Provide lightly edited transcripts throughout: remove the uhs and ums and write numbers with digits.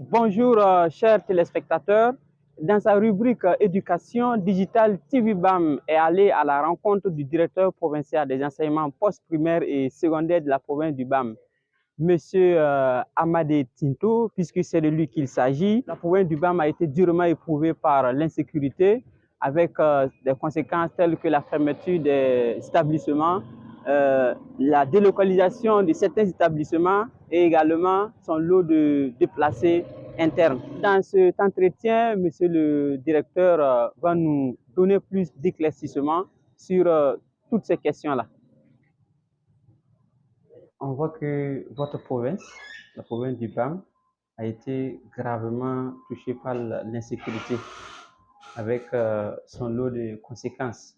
Bonjour, chers téléspectateurs. Dans sa rubrique Éducation digitale, TVBAM est allé à la rencontre du directeur provincial des enseignements postprimaires et secondaires de la province du BAM, Monsieur Amadé Tinto, puisque c'est de lui qu'il s'agit. La province du BAM a été durement éprouvée par l'insécurité, avec des conséquences telles que la fermeture des établissements, la délocalisation de certains établissements et également son lot de déplacés internes. Dans cet entretien, Monsieur le directeur va nous donner plus d'éclaircissements sur toutes ces questions-là. On voit que votre province, la province du BAM, a été gravement touchée par l'insécurité avec son lot de conséquences.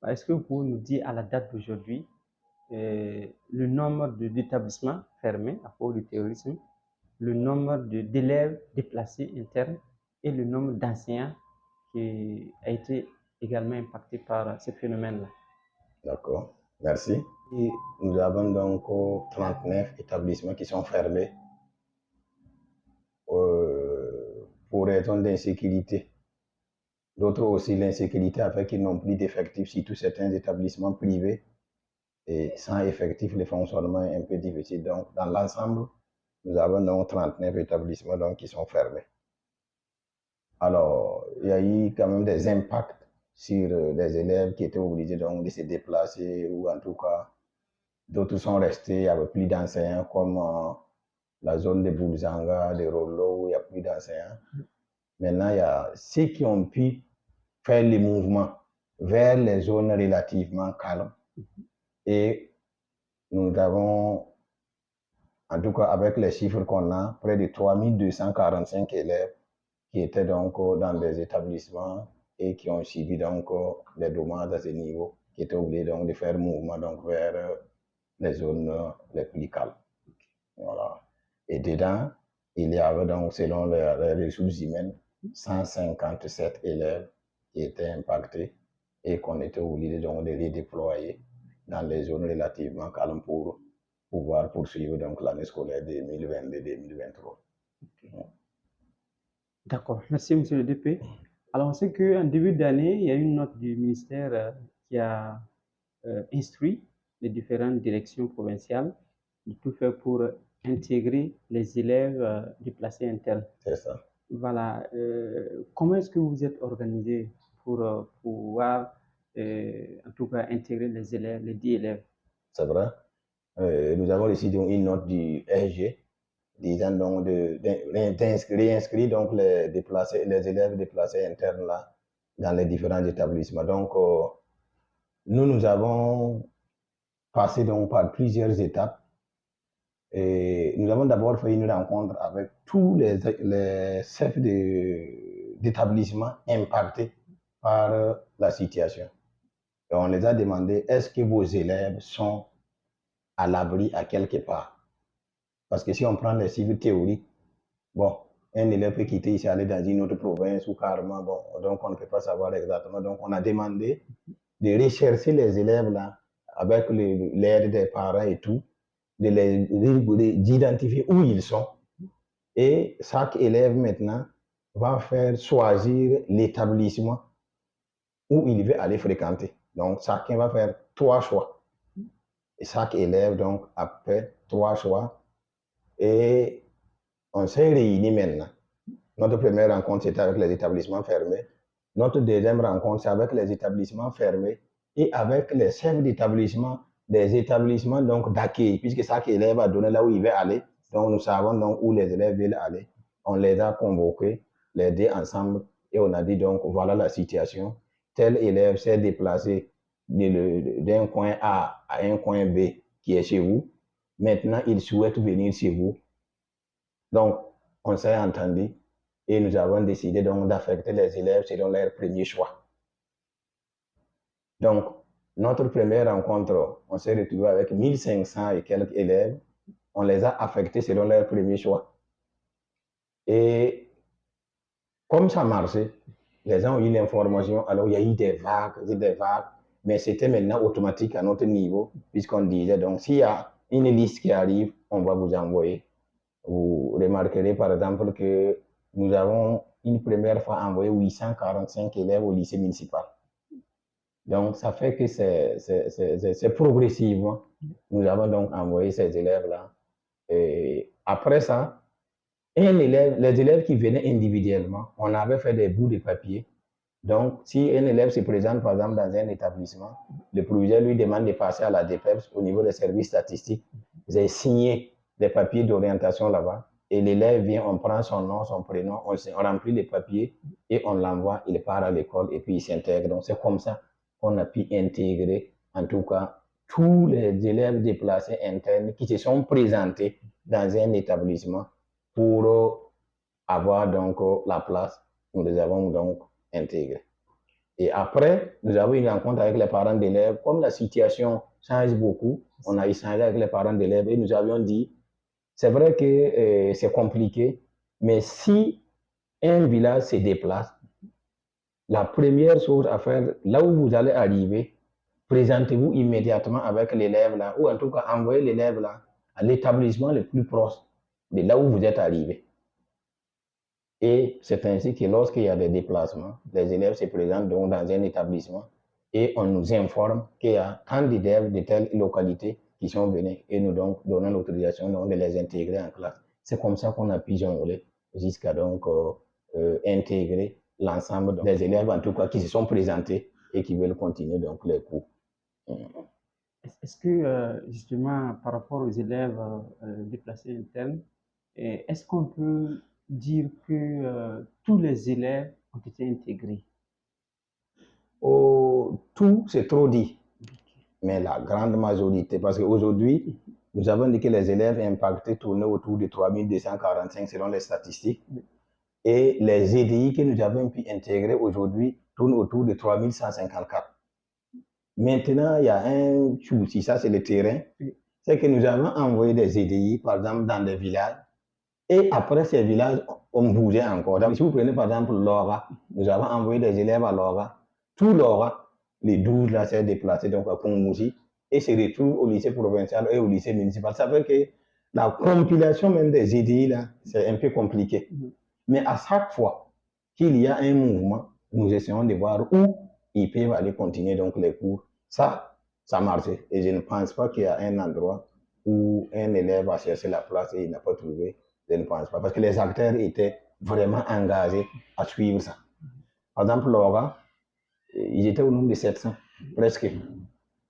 Est-ce que vous pouvez nous dire à la date d'aujourd'hui le nombre d'établissements fermés à cause du terrorisme, le nombre d'élèves déplacés internes et le nombre d'enseignants qui a été également impacté par ce phénomène-là? D'accord, merci. Et nous avons donc 39 établissements qui sont fermés pour raison d'insécurité. D'autres aussi, l'insécurité a fait qu'ils n'ont plus d'effectifs, surtout certains établissements privés. Et sans effectifs, le fonctionnement est un peu difficile. Donc, dans l'ensemble, nous avons donc 39 établissements donc, qui sont fermés. Alors, il y a eu quand même des impacts sur les élèves qui étaient obligés donc, de se déplacer ou en tout cas, d'autres sont restés, il n'y avait plus d'enseignants comme la zone de Boulzanga, de Rollo, où il n'y a plus d'enseignants. Maintenant, il y a ceux qui ont pu faire le mouvement vers les zones relativement calmes. Et nous avons, en tout cas avec les chiffres qu'on a, près de 3245 élèves qui étaient donc dans des établissements et qui ont subi donc des dommages à ce niveau, qui étaient obligés donc de faire mouvement donc vers les zones les plus calmes. Voilà. Et dedans, il y avait donc, selon les ressources humaines, 157 élèves qui étaient impactés et qu'on était obligé donc de les déployer dans les zones relativement calmes pour pouvoir poursuivre donc l'année scolaire 2022-2023. Okay. D'accord, merci Monsieur le DP. Alors on sait qu'en début d'année, il y a une note du ministère qui a instruit les différentes directions provinciales de tout faire pour intégrer les élèves déplacés internes. C'est ça. Voilà. Comment est-ce que vous êtes organisé pour pouvoir, en tout cas, intégrer les élèves, les 10 élèves? C'est vrai. Nous avons reçu donc une note du SG disant donc réinscrire donc les élèves déplacés internes là dans les différents établissements. Donc, nous avons passé donc par plusieurs étapes. Et nous avons d'abord fait une rencontre avec tous les chefs d'établissements impactés par la situation. Et on les a demandé, est-ce que vos élèves sont à l'abri à quelque part? Parce que si on prend les cibles théoriques, bon, un élève peut quitter ici, aller dans une autre province ou carrément, bon, donc on ne peut pas savoir exactement. Donc on a demandé de rechercher les élèves là, avec l'aide des parents et tout, d'identifier où ils sont. Et chaque élève maintenant va faire choisir l'établissement où il veut aller fréquenter. Donc chacun va faire 3 choix. Et chaque élève donc a fait 3 choix. Et on s'est réunis maintenant. Notre première rencontre, c'était avec les établissements fermés. Notre deuxième rencontre, c'est avec les établissements fermés et avec les chefs d'établissement des établissements donc d'accueil, puisque chaque élève a donné là où il veut aller. Donc, nous savons donc où les élèves veulent aller. On les a convoqués, les deux ensemble, et on a dit donc, voilà la situation. Tel élève s'est déplacé d'un coin A à un coin B qui est chez vous. Maintenant, il souhaite venir chez vous. Donc, on s'est entendu et nous avons décidé donc d'affecter les élèves selon leur premier choix. Donc, notre première rencontre, on s'est retrouvé avec 1500 et quelques élèves. On les a affectés selon leur premier choix. Et comme ça marchait, les gens ont eu l'information. Alors, il y a eu des vagues, mais c'était maintenant automatique à notre niveau, puisqu'on disait donc, s'il y a une liste qui arrive, on va vous envoyer. Vous remarquerez par exemple que nous avons une première fois envoyé 845 élèves au lycée municipal. Donc, ça fait que c'est progressivement. Nous avons donc envoyé ces élèves-là. Et après ça, les élèves qui venaient individuellement, on avait fait des bouts de papier. Donc, si un élève se présente, par exemple, dans un établissement, le proviseur lui demande de passer à la DPEPS au niveau des services statistiques. J'ai signé des papiers d'orientation là-bas. Et l'élève vient, on prend son nom, son prénom, on remplit les papiers et on l'envoie, il part à l'école et puis il s'intègre. Donc, c'est comme ça qu'on a pu intégrer, en tout cas, tous les élèves déplacés internes qui se sont présentés dans un établissement pour avoir donc la place. Nous les avons donc intégrés. Et après, nous avons eu une rencontre avec les parents d'élèves. Comme la situation change beaucoup, on a échangé avec les parents d'élèves et nous avions dit, c'est vrai que c'est compliqué, mais si un village se déplace, la première chose à faire, là où vous allez arriver, présentez-vous immédiatement avec l'élève là, ou en tout cas envoyez l'élève là à l'établissement le plus proche de là où vous êtes arrivé. Et c'est ainsi que lorsqu'il y a des déplacements, les élèves se présentent donc dans un établissement et on nous informe qu'il y a tant d'élèves de telle localité qui sont venus et nous donc donnons l'autorisation de les intégrer en classe. C'est comme ça qu'on a pu jongler jusqu'à donc intégrer l'ensemble des élèves en tout cas qui se sont présentés et qui veulent continuer donc les cours. Est-ce que justement par rapport aux élèves déplacés internes, est-ce qu'on peut dire que tous les élèves ont été intégrés? Tout, c'est trop dit, mais la grande majorité, parce qu'aujourd'hui, nous avons dit que les élèves impactés tournaient autour de 3245 selon les statistiques, et les EDI que nous avons pu intégrer aujourd'hui tournent autour de 3154. Maintenant, il y a un souci, ça c'est le terrain, c'est que nous avons envoyé des EDI, par exemple, dans des villages, et après ces villages, on bougeait encore. Donc, si vous prenez par exemple Laura, nous avons envoyé des élèves à Laura. Tout Laura, les 12 là, s'est déplacé donc à Kongousi et se retrouvent au lycée provincial et au lycée municipal. Ça fait que la compilation même des EDI là, c'est un peu compliqué. Mais à chaque fois qu'il y a un mouvement, nous essayons de voir où ils peuvent aller continuer donc les cours. Ça marche. Et je ne pense pas qu'il y a un endroit où un élève a cherché la place et il n'a pas trouvé. Je ne pense pas. Parce que les acteurs étaient vraiment engagés à suivre ça. Par exemple, Laura, ils étaient au nombre de 700, presque.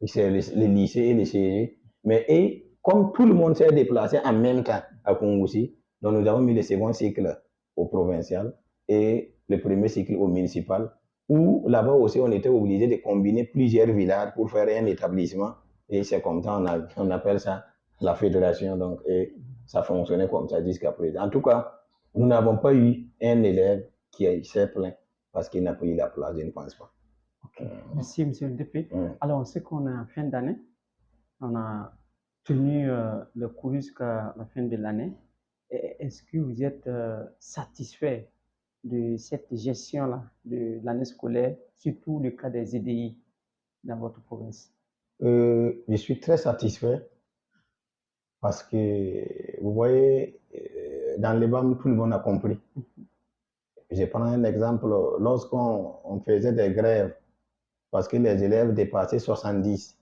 C'est le lycée et le CG. Mais et, comme tout le monde s'est déplacé en même temps à Kongoussi, donc nous avons mis le second cycle au provincial et le premier cycle au municipal, où là-bas aussi on était obligé de combiner plusieurs villages pour faire un établissement. Et c'est comme ça, on appelle ça la fédération. Donc, et ça fonctionnait comme ça jusqu'à présent. En tout cas, nous n'avons pas eu un élève qui s'est plaint parce qu'il n'a pas eu la place, je ne pense pas. Ok, merci Monsieur le DP. Alors, on sait qu'on est en fin d'année. On a tenu le cours jusqu'à la fin de l'année. Est-ce que vous êtes satisfait de cette gestion-là de l'année scolaire, surtout le cas des EDI dans votre province? Je suis très satisfait parce que, vous voyez, dans les BAM, tout le monde a compris. Je prends un exemple, lorsqu'on faisait des grèves parce que les élèves dépassaient 70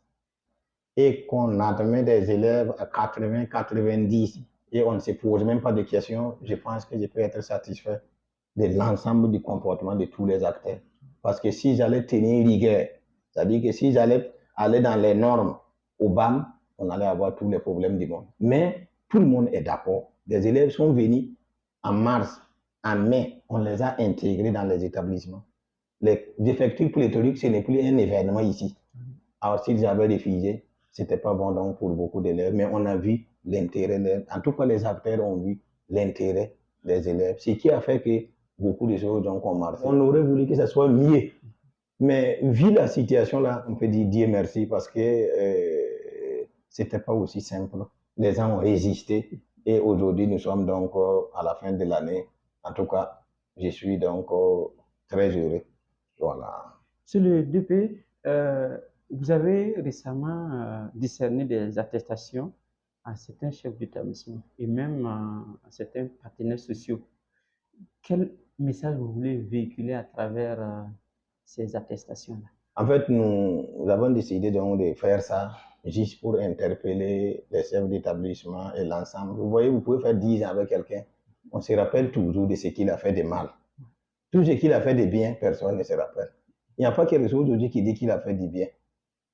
et qu'on admet des élèves à 80, 90 et on ne se pose même pas de questions, je pense que je peux être satisfait de l'ensemble du comportement de tous les acteurs. Parce que si j'allais tenir rigueur, c'est-à-dire que si j'allais aller dans les normes au BAM, on allait avoir tous les problèmes du monde. Mais tout le monde est d'accord. Des élèves sont venus en mars, en mai, on les a intégrés dans les établissements. Les effectifs pléthoriques, ce n'est plus un événement ici. Alors, s'ils avaient refusé, c'était pas bon donc pour beaucoup d'élèves, mais on a vu l'intérêt, en tout cas les acteurs ont vu l'intérêt des élèves, ce qui a fait que beaucoup de choses donc ont marché. On aurait voulu que ça soit mieux, mais vu la situation là, on peut dire Dieu merci parce que c'était pas aussi simple. Les gens ont résisté et aujourd'hui nous sommes donc à la fin de l'année. En tout cas, je suis donc très heureux. Voilà. Sur le DP, vous avez récemment décerné des attestations à certains chefs d'établissement et même à certains partenaires sociaux. Quel message vous voulez véhiculer à travers ces attestations-là? En fait, nous avons décidé donc de faire ça juste pour interpeller les chefs d'établissement et l'ensemble. Vous voyez, vous pouvez faire 10 ans avec quelqu'un, on se rappelle toujours de ce qu'il a fait de mal. Tout ce qu'il a fait de bien, personne ne se rappelle. Il n'y a pas quelque chose aujourd'hui qui dit qu'il a fait du bien.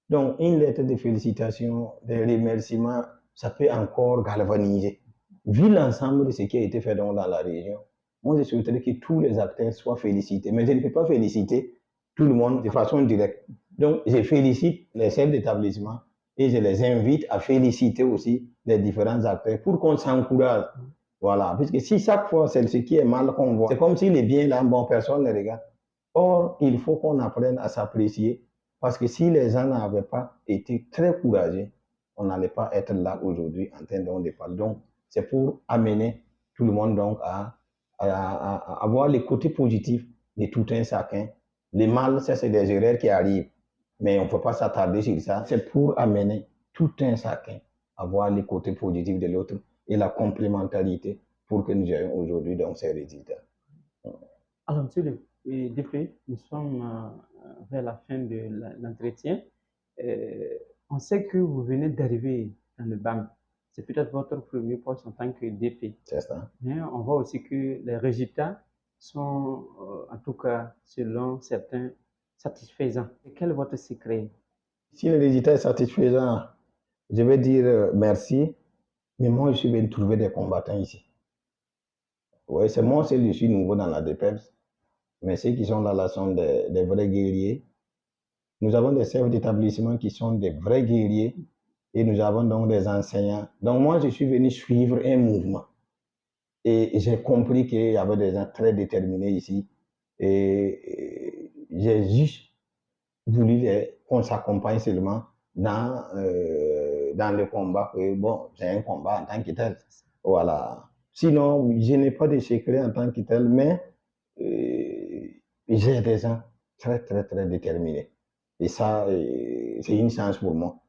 Donc, une lettre de félicitations, de remerciements, ça peut encore galvaniser. Vu l'ensemble de ce qui a été fait dans la région, moi, je souhaiterais que tous les acteurs soient félicités. Mais je ne peux pas féliciter tout le monde de façon directe. Donc, je félicite les chefs d'établissement et je les invite à féliciter aussi les différents acteurs pour qu'on s'encourage. Voilà. Puisque si chaque fois c'est ce qui est mal qu'on voit, c'est comme si les biens là, bon, personne ne regarde. Or, il faut qu'on apprenne à s'apprécier parce que si les gens n'avaient pas été très courageux, on n'allait pas être là aujourd'hui en train de parler. Donc, c'est pour amener tout le monde donc à avoir les côtés positifs de tout un chacun. Les mal, ça c'est des erreurs qui arrivent, mais on ne peut pas s'attarder sur ça. C'est pour amener tout un chacun à voir les côtés positifs de l'autre et la complémentarité pour que nous ayons aujourd'hui donc ces résultats. Alors, monsieur le député, nous sommes vers la fin de l'entretien. On sait que vous venez d'arriver dans le BAM. C'est peut-être votre premier poste en tant que DP. C'est ça. Mais on voit aussi que les résultats sont, en tout cas, selon certains, satisfaisants. Et quel est votre secret? Si le résultat est satisfaisant, je vais dire merci, mais moi, je suis venu trouver des combattants ici. Oui, c'est moi, je suis nouveau dans la DPEPS, mais ceux qui sont là sont des vrais guerriers. Nous avons des chefs d'établissement qui sont des vrais guerriers et nous avons donc des enseignants. Donc moi, je suis venu suivre un mouvement. Et j'ai compris qu'il y avait des gens très déterminés ici. Et j'ai juste voulu qu'on s'accompagne seulement dans le combat. Que, bon, c'est un combat en tant que tel. Voilà. Sinon, je n'ai pas de secret en tant que tel, mais j'ai des gens très, très, très déterminés. Et ça, c'est une chance pour moi.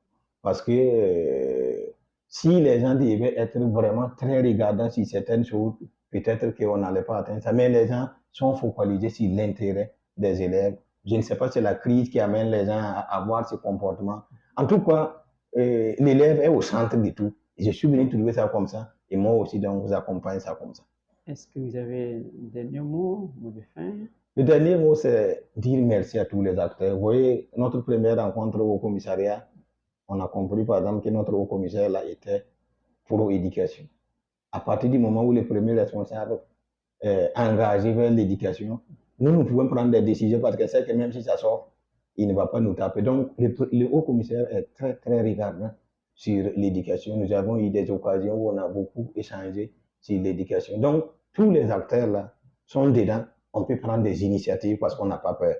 Parce que si les gens devaient être vraiment très regardants sur certaines choses, peut-être qu'on n'allait pas atteindre ça. Mais les gens sont focalisés sur l'intérêt des élèves. Je ne sais pas si c'est la crise qui amène les gens à avoir ce comportement. En tout cas, l'élève est au centre de tout. Je suis venu trouver ça comme ça. Et moi aussi, donc, vous accompagne ça comme ça. Est-ce que vous avez des derniers mots de fin? Le dernier mot, c'est dire merci à tous les acteurs. Vous voyez, notre première rencontre au commissariat, on a compris par exemple que notre haut commissaire là était pour l'éducation. À partir du moment où les premiers responsables engagés vers l'éducation, nous pouvons prendre des décisions parce que c'est que même si ça sort, il ne va pas nous taper. Donc, le haut commissaire est très, très regardant sur l'éducation. Nous avons eu des occasions où on a beaucoup échangé sur l'éducation. Donc, tous les acteurs là sont dedans. On peut prendre des initiatives parce qu'on n'a pas peur.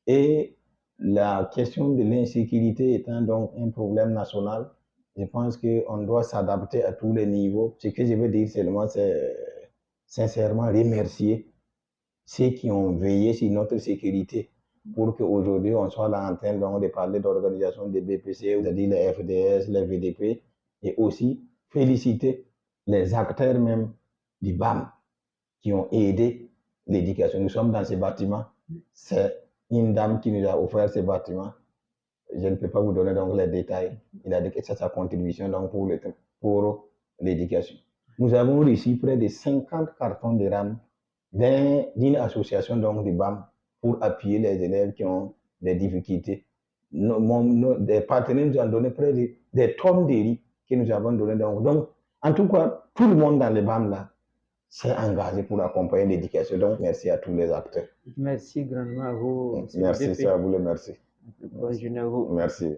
Et la question de l'insécurité étant donc un problème national, je pense qu'on doit s'adapter à tous les niveaux. Ce que je veux dire seulement, c'est sincèrement remercier ceux qui ont veillé sur notre sécurité pour qu'aujourd'hui on soit là en train donc, de parler d'organisation des BPC, c'est-à-dire les FDS, les VDP, et aussi féliciter les acteurs même du BAM qui ont aidé l'éducation. Nous sommes dans ces bâtiments. C'est une dame qui nous a offert ces bâtiments. Je ne peux pas vous donner donc les détails. Il a dit que c'est sa contribution donc pour l'éducation. Nous avons reçu près de 50 cartons de RAM d'une association donc du BAM pour appuyer les élèves qui ont des difficultés. Des partenaires nous ont donné près de des tonnes de riz que nous avons donné. Donc, en tout cas, tout le monde dans le BAM là s'est engagé pour accompagner l'éducation. Donc, merci à tous les acteurs. Merci grandement à vous. Merci, c'est à vous le merci. Bonne journée à vous. Merci.